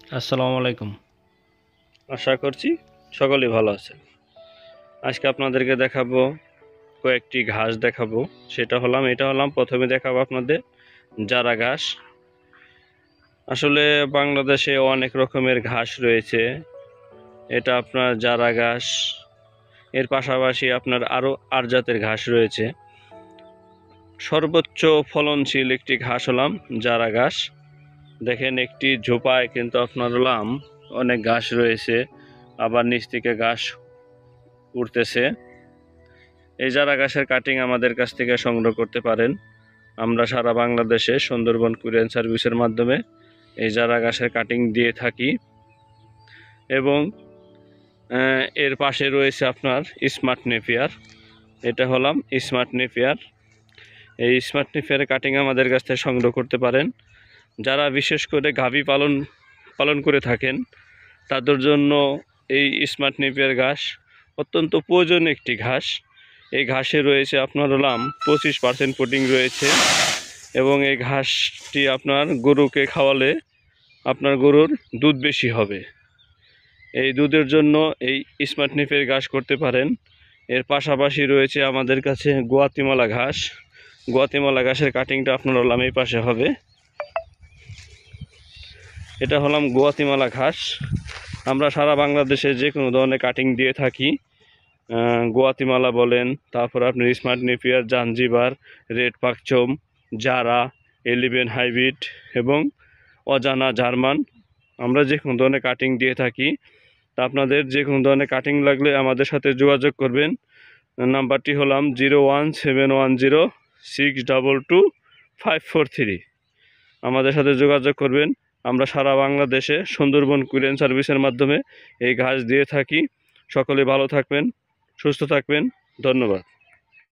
আসসালামু আলাইকুম। আশা করছি সকলেই ভালো আছেন। আজকে আপনাদেরকে দেখাবো কয়েকটি ঘাস দেখাবো। এটা হলাম প্রথমে দেখাবো আপনাদের জারা ঘাস। আসলে বাংলাদেশে অনেক রকমের ঘাস রয়েছে। এটা আপনার জারা ঘাস, এর পাশাপাশি আপনার আরও আর জাতের ঘাস রয়েছে। সর্বোচ্চ ফলনশীল একটি ঘাস হলাম জারা ঘাস। দেখেন একটি ঝোপায় কিন্তু আপনার হলাম অনেক ঘাস রয়েছে, আবার নিচ থেকে ঘাস উঠতেছে। এই জারা ঘাসের কাটিং আমাদের কাছ থেকে সংগ্রহ করতে পারেন। আমরা সারা বাংলাদেশে সুন্দরবন কুরিয়ার সার্ভিসের মাধ্যমে এই জারা ঘাসের কাটিং দিয়ে থাকি। এবং এর পাশে রয়েছে আপনার স্মার্ট নেপিয়ার। এটা হলাম স্মার্ট নেপিয়ার। এই স্মার্ট নেপিয়ারের কাটিং আমাদের কাছ থেকে সংগ্রহ করতে পারেন। যারা বিশেষ করে গাভী পালন করে থাকেন তাদের জন্য এই স্মার্ট নেপিয়ার ঘাস অত্যন্ত প্রয়োজনীয় একটি ঘাস। এই ঘাসে রয়েছে আপনার হলাম 25% প্রোটিন রয়েছে, এবং এই ঘাসটি আপনার গরুকে খাওয়ালে আপনার গরুর দুধ বেশি হবে। এই দুধের জন্য এই স্মার্ট নেপিয়ার ঘাস করতে পারেন। এর পাশাপাশি রয়েছে আমাদের কাছে গুয়াতিমালা ঘাস। গুয়াতিমালা ঘাসের কাটিংটা আপনার হলাম এই পাশে হবে। এটা হলাম গুয়াতিমালা ঘাস। আমরা সারা বাংলাদেশে যে কোনো ধরনের কাটিং দিয়ে থাকি। গুয়াতিমালা বলেন, তারপর আপনি স্মার্ট নেপিয়ার, জাঞ্জিবার, রেড পাকচম, জারা, 11 হাইব্রিড এবং অজানা জার্মান, আমরা যে কোনো ধরনের কাটিং দিয়ে থাকি। তা আপনাদের যে কোনো ধরনের কাটিং লাগলে আমাদের সাথে যোগাযোগ করবেন। নাম্বারটি হলাম 01710622543। আমাদের সাথে যোগাযোগ করবেন। আমরা সারা বাংলাদেশে সুন্দরবন কুরিয়ার সার্ভিসের মাধ্যমে এই ঘাস দিয়ে থাকি। সকলে ভালো থাকবেন, সুস্থ থাকবেন। ধন্যবাদ।